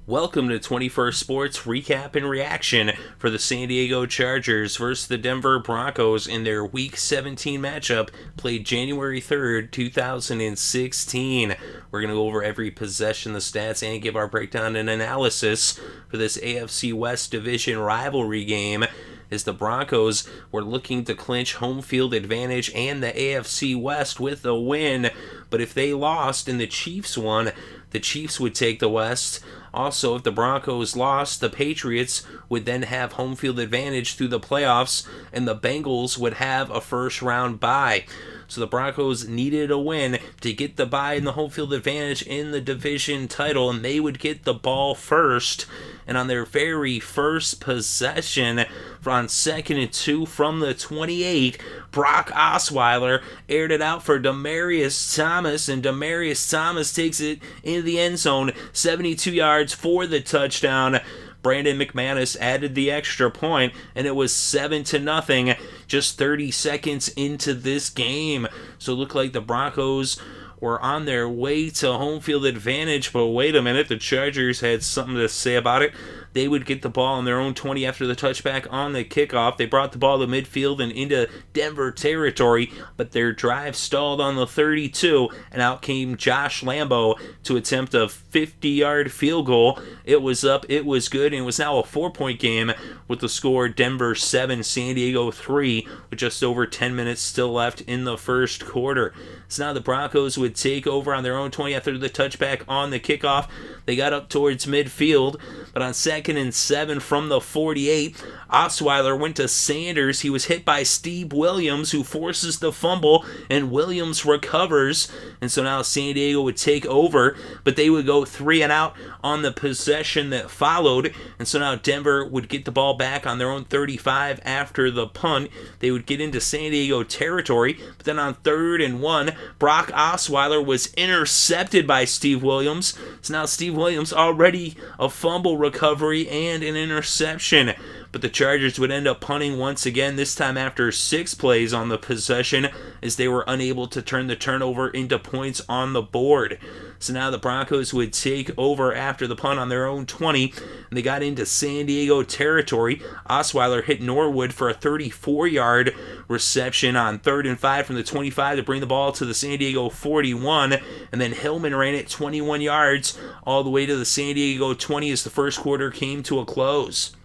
Welcome to 21st Sports Recap and Reaction for the San Diego Chargers versus the Denver Broncos in their Week 17 matchup played January 3rd, 2016. We're going to go over every possession, the stats, and give our breakdown and analysis for this AFC West Division rivalry game, as the Broncos were looking to clinch home field advantage and the AFC West with a win. But if they lost and the Chiefs won, the Chiefs would take the West. Also, if the Broncos lost, the Patriots would then have home field advantage through the playoffs, and the Bengals would have a first-round bye. So the Broncos needed a win to get the bye and the home field advantage in the division title, and they would get the ball first. And on their very first possession, on 2nd and 2 from the 28, Brock Osweiler aired it out for Demaryius Thomas, and Demaryius Thomas takes it into the end zone, 72 yards for the touchdown. Brandon McManus added the extra point, and it was 7-0 just 30 seconds into this game. So it looked like the Broncos were on their way to home field advantage, but wait a minute, the Chargers had something to say about it. They would get the ball on their own 20 after the touchback on the kickoff. They brought the ball to midfield and into Denver territory, but their drive stalled on the 32, and out came Josh Lambo to attempt a 50-yard field goal. It was up, it was good, and it was now a 4-point game with the score Denver 7, San Diego 3, with just over 10 minutes still left in the first quarter. So now the Broncos would take over on their own 20 after the touchback on the kickoff. They got up towards midfield, but on 2nd and 7 from the 48, Osweiler went to Sanders. He was hit by Steve Williams, who forces the fumble, and Williams recovers. And so now San Diego would take over, but they would go 3 and out on the possession that followed. And so now Denver would get the ball back on their own 35 after the punt. They would get into San Diego territory, but then on 3rd and 1, Brock Osweiler was intercepted by Steve Williams. So now Steve Williams already a fumble recovery and an interception. But the Chargers would end up punting once again, this time after 6 plays on the possession, as they were unable to turn the turnover into points on the board. So now the Broncos would take over after the punt on their own 20, and they got into San Diego territory. Osweiler hit Norwood for a 34-yard reception on 3rd and 5 from the 25 to bring the ball to the San Diego 41, and then Hillman ran it 21 yards all the way to the San Diego 20 as the first quarter came to a close.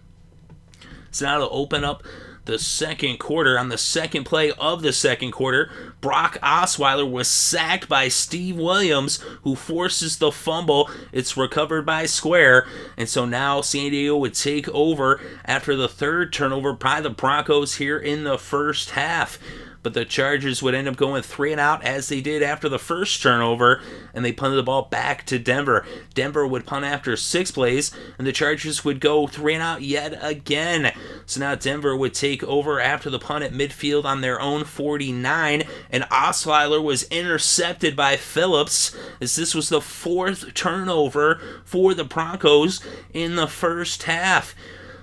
So now to open up the second quarter, on the second play of the second quarter, Brock Osweiler was sacked by Steve Williams, who forces the fumble. It's recovered by Square, and so now San Diego would take over after the third turnover by the Broncos here in the first half. But the Chargers would end up going 3 and out as they did after the first turnover, and they punted the ball back to Denver. Denver would punt after 6 plays, and the Chargers would go 3 and out yet again. So now Denver would take over after the punt at midfield on their own 49, and Osweiler was intercepted by Phillips, as this was the 4th turnover for the Broncos in the first half.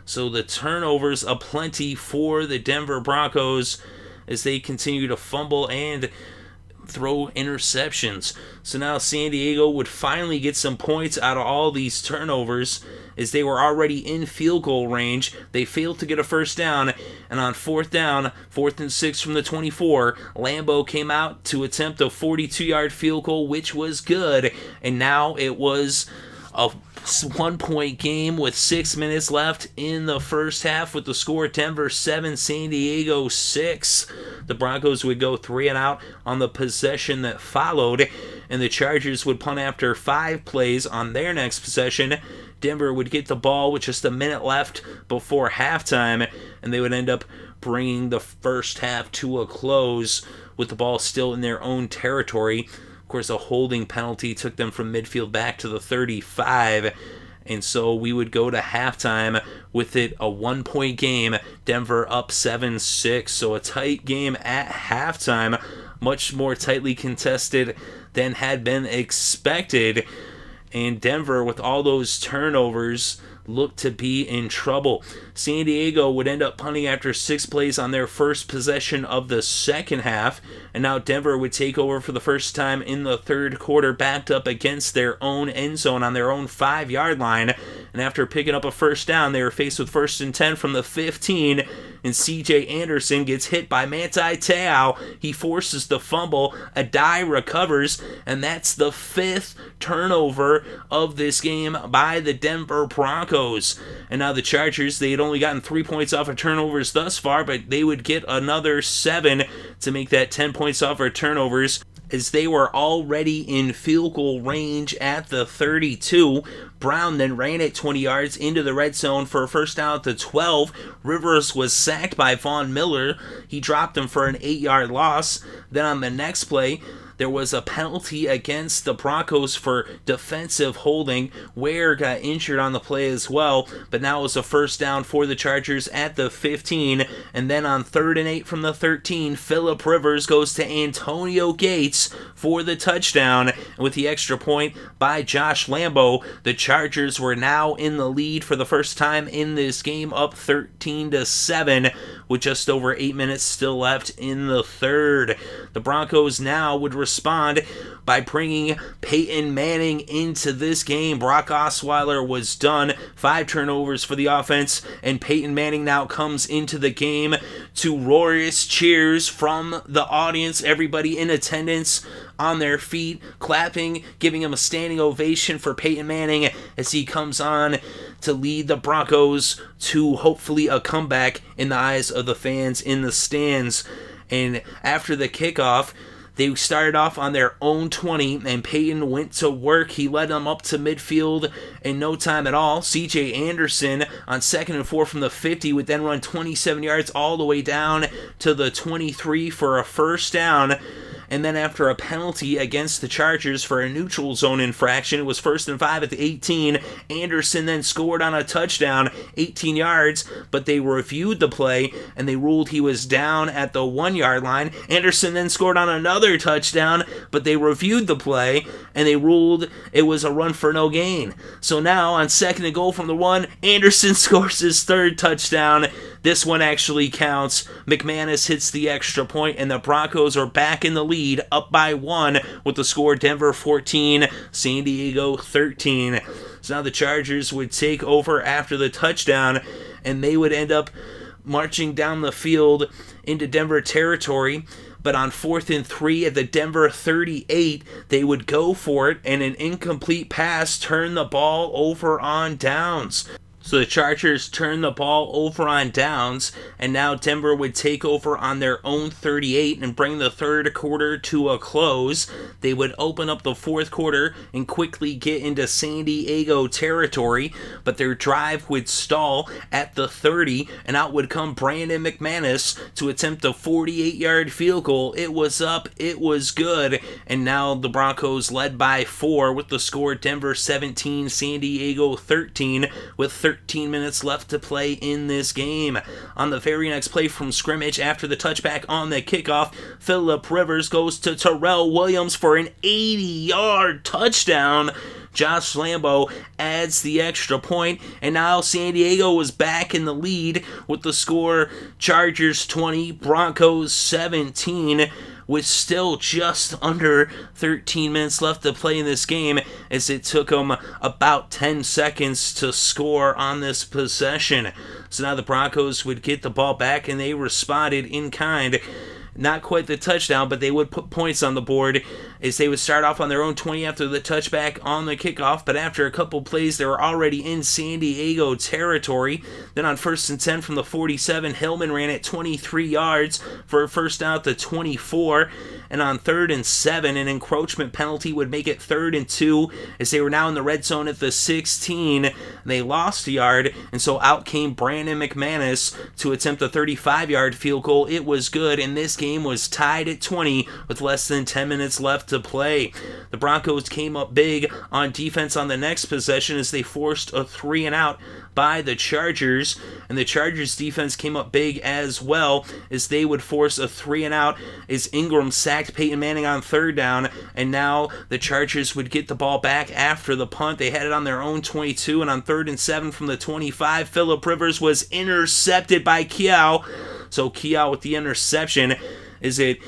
So the turnovers aplenty for the Denver Broncos as they continue to fumble and throw interceptions. So now San Diego would finally get some points out of all these turnovers, as they were already in field goal range. They failed to get a first down, and on 4th down, 4th and 6 from the 24, Lambo came out to attempt a 42-yard field goal, which was good, and now it was a 1-point game with 6 minutes left in the first half, with the score Denver 7, San Diego 6. The Broncos would go 3 and out on the possession that followed, and the Chargers would punt after 5 plays on their next possession. Denver would get the ball with just a minute left before halftime, and they would end up bringing the first half to a close with the ball still in their own territory. Of course, a holding penalty took them from midfield back to the 35, and so we would go to halftime with it a 1-point game, Denver up 7-6, so a tight game at halftime, much more tightly contested than had been expected. And Denver, with all those turnovers, looked to be in trouble. San Diego would end up punting after 6 plays on their first possession of the second half, and now Denver would take over for the first time in the third quarter, backed up against their own end zone on their own 5-yard line. And after picking up a first down, they were faced with 1st and 10 from the 15, and CJ Anderson gets hit by Manti Te'o. He forces the fumble, Adai recovers, and that's the 5th turnover of this game by the Denver Broncos. And now the Chargers, they had only gotten 3 points off of turnovers thus far, but they would get another 7 to make that 10 points off of turnovers, as they were already in field goal range at the 32. Brown then ran it 20 yards into the red zone for a first down at the 12. Rivers was sacked by Von Miller. He dropped him for an 8-yard loss. Then on the next play, there was a penalty against the Broncos for defensive holding. Ware got injured on the play as well, but now it was a first down for the Chargers at the 15. And then on 3rd and 8 from the 13, Phillip Rivers goes to Antonio Gates for the touchdown. And with the extra point by Josh Lambo, the Chargers were now in the lead for the first time in this game, up 13-7, with just over 8 minutes still left in the third. The Broncos now would respond by bringing Peyton Manning into this game. Brock Osweiler was done. 5 turnovers for the offense, and Peyton Manning now comes into the game to roarious cheers from the audience. Everybody in attendance on their feet, clapping, giving him a standing ovation for Peyton Manning as he comes on to lead the Broncos to hopefully a comeback in the eyes of the fans in the stands. And after the kickoff, they started off on their own 20, and Peyton went to work. He led them up to midfield in no time at all. CJ Anderson on 2nd and 4 from the 50 would then run 27 yards all the way down to the 23 for a first down. And then after a penalty against the Chargers for a neutral zone infraction, it was 1st and 5 at the 18. Anderson then scored on a touchdown, 18 yards, but they reviewed the play and they ruled he was down at the 1-yard line. Anderson then scored on another touchdown, but they reviewed the play and they ruled it was a run for no gain. So now on 2nd and goal from the 1, Anderson scores his 3rd touchdown. This one actually counts. McManus hits the extra point, and the Broncos are back in the lead, up by 1, with the score Denver 14, San Diego 13. So now the Chargers would take over after the touchdown, and they would end up marching down the field into Denver territory. But on 4th and 3 at the Denver 38, they would go for it, and an incomplete pass turned the ball over on downs. So the Chargers turned the ball over on downs, and now Denver would take over on their own 38 and bring the third quarter to a close. They would open up the 4th quarter and quickly get into San Diego territory, but their drive would stall at the 30, and out would come Brandon McManus to attempt a 48-yard field goal. It was up, it was good, and now the Broncos led by 4 with the score Denver 17, San Diego 13, with 13 minutes left to play in this game. On the very next play from scrimmage, after the touchback on the kickoff, Phillip Rivers goes to Tyrell Williams for an 80-yard touchdown. Josh Lambo adds the extra point, and now San Diego was back in the lead with the score Chargers 20, Broncos 17, with still just under 13 minutes left to play in this game, as it took them about 10 seconds to score on this possession. So now the Broncos would get the ball back, and they responded in kind. Not quite the touchdown, but they would put points on the board as they would start off on their own 20 after the touchback on the kickoff. But after a couple plays, they were already in San Diego territory. Then on 1st and 10 from the 47, Hillman ran it 23 yards for a first down at the 24. And on 3rd and 7, an encroachment penalty would make it 3rd and 2 as they were now in the red zone at the 16. They lost a yard, and so out came Brandon McManus to attempt a 35-yard field goal. It was good, and this game was tied at 20 with less than 10 minutes left to to play. The Broncos came up big on defense on the next possession as they forced a 3-and-out by the Chargers, and the Chargers defense came up big as well as they would force a 3-and-out as Ingram sacked Peyton Manning on third down, and now the Chargers would get the ball back after the punt. They had it on their own 22, and on 3rd and 7 from the 25, Phillip Rivers was intercepted by Keo. So Keo with the interception is it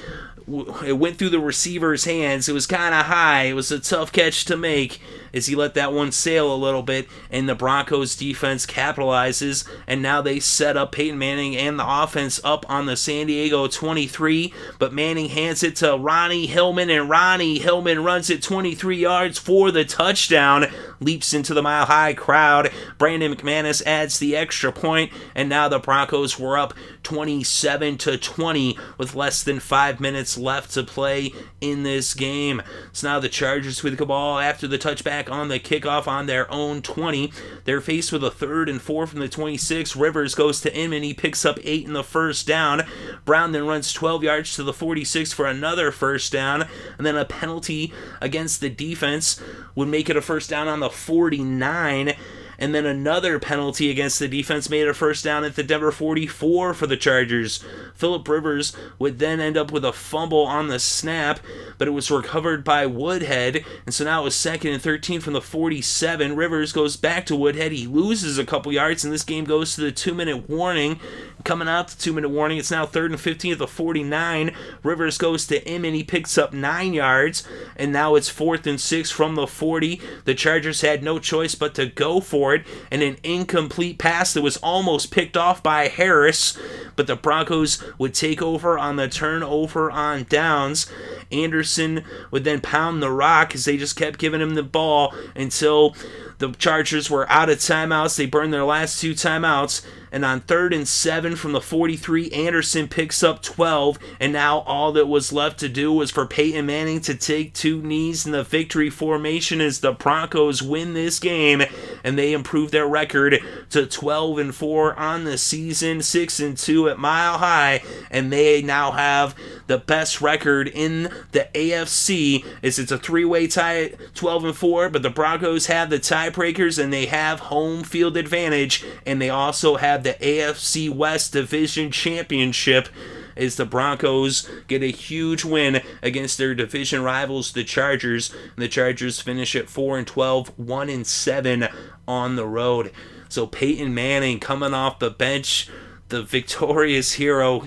went through the receiver's hands. It was kind of high. It was a tough catch to make as he let that one sail a little bit, and the Broncos defense capitalizes, and now they set up Peyton Manning and the offense up on the San Diego 23, but Manning hands it to Ronnie Hillman, and Ronnie Hillman runs it 23 yards for the touchdown, leaps into the mile-high crowd. Brandon McManus adds the extra point, and now the Broncos were up 27-20 with less than 5 minutes left to play in this game. So now the Chargers with the ball after the touchback on the kickoff on their own 20. They're faced with a 3rd and 4 from the 26. Rivers goes to Inman. He picks up 8 in the first down. Brown then runs 12 yards to the 46 for another first down, and then a penalty against the defense would make it a first down on the 49. And then another penalty against the defense made a first down at the Denver 44 for the Chargers. Phillip Rivers would then end up with a fumble on the snap, but it was recovered by Woodhead, and so now it was 2nd and 13 from the 47. Rivers goes back to Woodhead. He loses a couple yards, and this game goes to the 2-minute warning. Coming out the 2-minute warning, it's now 3rd and 15 at the 49. Rivers goes to Inman. He picks up 9 yards, and now it's 4th and 6 from the 40. The Chargers had no choice but to go for it, and an incomplete pass that was almost picked off by Harris, but the Broncos would take over on the turnover on downs. Anderson would then pound the rock as they just kept giving him the ball until the Chargers were out of timeouts. They burned their last 2 timeouts, and on 3rd and 7 from the 43, Anderson picks up 12, and now all that was left to do was for Peyton Manning to take 2 knees in the victory formation as the Broncos win this game, and they improve their record to 12-4 on the season, 6-2 at Mile High, and they now have the best record in the AFC as it's a 3-way tie at 12-4, but the Broncos have the tiebreakers, and they have home field advantage, and they also have the AFC West Division Championship as the Broncos get a huge win against their division rivals, the Chargers. And the Chargers finish at 4-12, 1-7 on the road. So Peyton Manning coming off the bench, the victorious hero,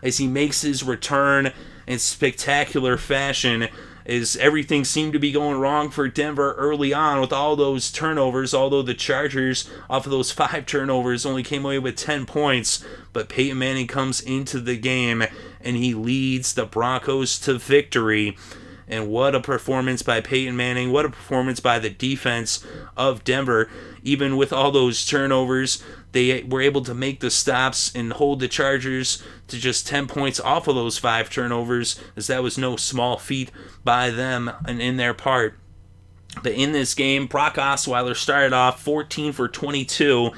as he makes his return in spectacular fashion, as everything seemed to be going wrong for Denver early on with all those turnovers, although the Chargers, off of those 5 turnovers, only came away with 10 points. But Peyton Manning comes into the game, and he leads the Broncos to victory. And what a performance by Peyton Manning. What a performance by the defense of Denver. Even with all those turnovers, they were able to make the stops and hold the Chargers to just 10 points off of those 5 turnovers, as that was no small feat by them and in their part. But in this game, Brock Osweiler started off 14 for 22.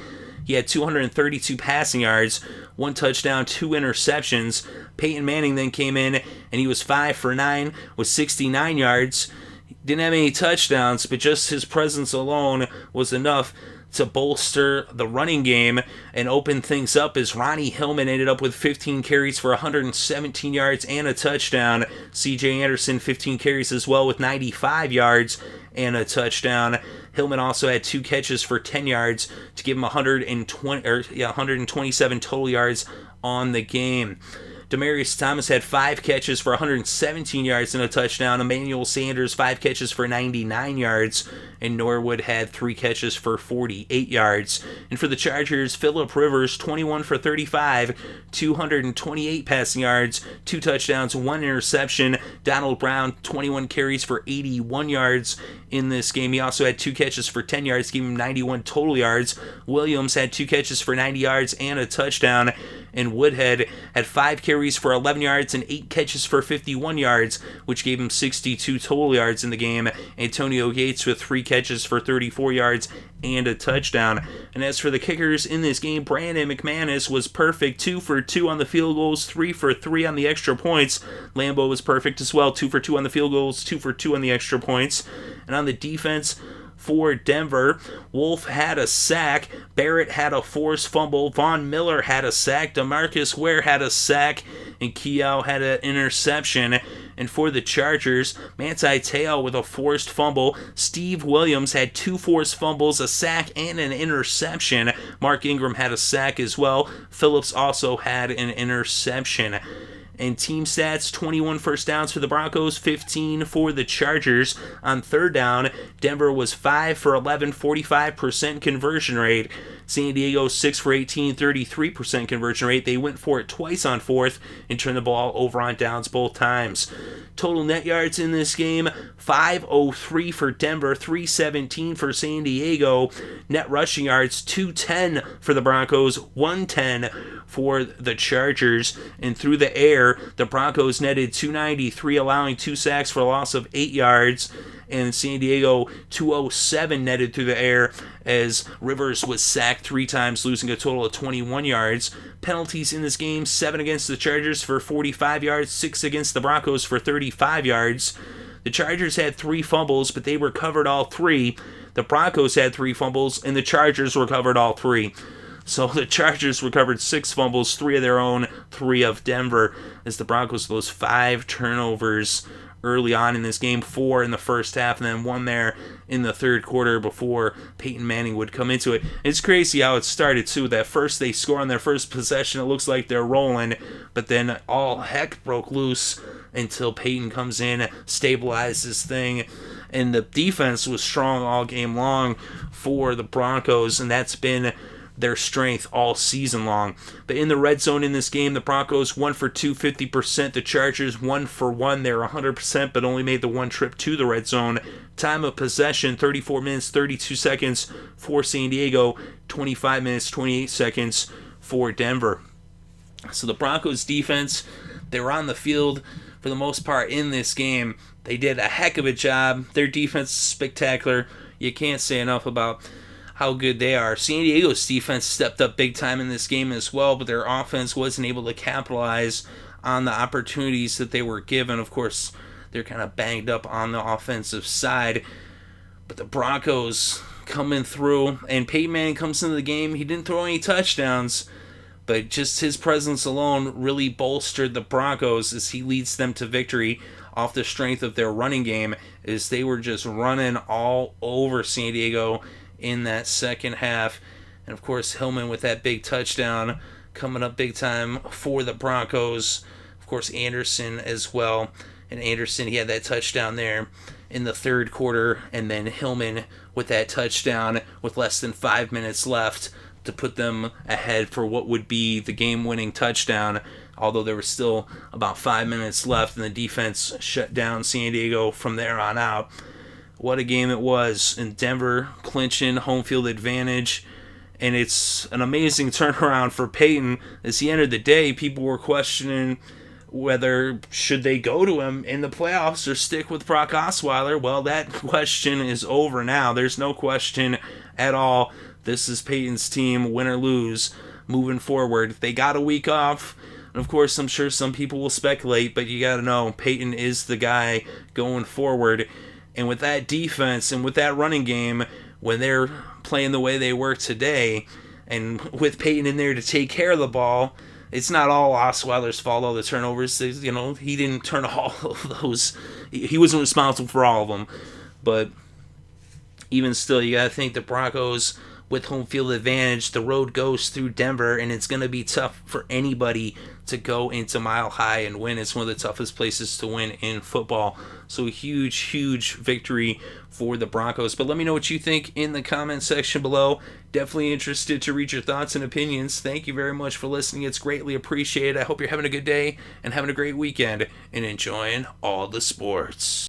He had 232 passing yards, 1 touchdown, 2 interceptions. Peyton Manning then came in, and he was 5 for 9 with 69 yards. He didn't have any touchdowns, but just his presence alone was enough to bolster the running game and open things up, as Ronnie Hillman ended up with 15 carries for 117 yards and a touchdown. C.J. Anderson, 15 carries as well with 95 yards and a touchdown. Hillman also had 2 catches for 10 yards to give him 127 total yards on the game. Demaryius Thomas had 5 catches for 117 yards and a touchdown. Emmanuel Sanders, 5 catches for 99 yards. And Norwood had 3 catches for 48 yards. And for the Chargers, Phillip Rivers, 21 for 35, 228 passing yards, 2 touchdowns, 1 interception. Donald Brown, 21 carries for 81 yards in this game. He also had 2 catches for 10 yards, giving him 91 total yards. Williams had 2 catches for 90 yards and a touchdown. and Woodhead had 5 carries for 11 yards and 8 catches for 51 yards, which gave him 62 total yards in the game. Antonio Gates with 3 catches for 34 yards and a touchdown. And as for the kickers in this game, Brandon McManus was perfect, 2 for 2 on the field goals, 3 for 3 on the extra points. Lambo was perfect as well, 2 for 2 on the field goals, 2 for 2 on the extra points. And on the defense for Denver, Wolf had a sack, Barrett had a forced fumble, Von Miller had a sack, DeMarcus Ware had a sack, and Keo had an interception. And for the Chargers, Manti Te'o with a forced fumble, Steve Williams had 2 forced fumbles, a sack, and an interception. Mark Ingram had a sack as well. Phillips also had an interception. And team stats, 21 first downs for the Broncos, 15 for the Chargers. On third down, Denver was 5 for 11, 45% conversion rate. San Diego 6 for 18, 33% conversion rate. They went for it twice on fourth and turned the ball over on downs both times. Total net yards in this game, 503 for Denver, 317 for San Diego. Net rushing yards, 210 for the Broncos, 110 for the Chargers. And through the air, the Broncos netted 293, allowing 2 sacks for a loss of 8 yards. And San Diego 207 netted through the air as Rivers was sacked 3 times, losing a total of 21 yards. Penalties in this game, 7 against the Chargers for 45 yards, 6 against the Broncos for 35 yards. The Chargers had 3 fumbles, but they recovered all 3. The Broncos had 3 fumbles, and the Chargers recovered all 3. So the Chargers recovered 6 fumbles, 3 of their own, 3 of Denver, as the Broncos those 5 turnovers early on in this game, 4 in the first half, and then 1 there in the third quarter before Peyton Manning would come into it. It's crazy how it started, too. That first they score on their first possession, it looks like they're rolling, but then all heck broke loose until Peyton comes in, stabilizes thing, and the defense was strong all game long for the Broncos, and that's been their strength all season long. But in the red zone in this game, the Broncos 1 for 2, 50%. The Chargers 1 for 1, they're 100%, but only made the 1 trip to the red zone. Time of possession, 34 minutes, 32 seconds for San Diego, 25 minutes, 28 seconds for Denver. So the Broncos defense, they were on the field for the most part in this game. They did a heck of a job. Their defense is spectacular. You can't say enough about how good they are. San Diego's defense stepped up big time in this game as well, but their offense wasn't able to capitalize on the opportunities that they were given. Of course, they're kind of banged up on the offensive side, but the Broncos coming through, and Peyton Manning comes into the game. He didn't throw any touchdowns, but just his presence alone really bolstered the Broncos as he leads them to victory off the strength of their running game, as they were just running all over San Diego in that second half. And of course, Hillman with that big touchdown coming up big time for the Broncos. Of course, Anderson as well. And Anderson, he had that touchdown there in the third quarter. And then Hillman with that touchdown with less than 5 minutes left to put them ahead for what would be the game-winning touchdown. Although there was still about 5 minutes left and the defense shut down San Diego from there on out. What a game it was, in Denver clinching home field advantage, and it's an amazing turnaround for Peyton. As he entered the day, people were questioning whether should they go to him in the playoffs or stick with Brock Osweiler. Well, that question is over now. There's no question at all. This is Peyton's team, win or lose, moving forward. They got a week off. And of course, I'm sure some people will speculate, but you got to know Peyton is the guy going forward. And with that defense and with that running game, when they're playing the way they were today, and with Peyton in there to take care of the ball, it's not all Osweiler's fault, all the turnovers. You know, he didn't turn all of those. He wasn't responsible for all of them. But even still, you got to think the Broncos, with home field advantage, the road goes through Denver, and it's going to be tough for anybody to go into Mile High and win. It's one of the toughest places to win in football. So a huge, huge victory for the Broncos. But let me know what you think in the comment section below. Definitely interested to read your thoughts and opinions. Thank you very much for listening. It's greatly appreciated. I hope you're having a good day and having a great weekend and enjoying all the sports.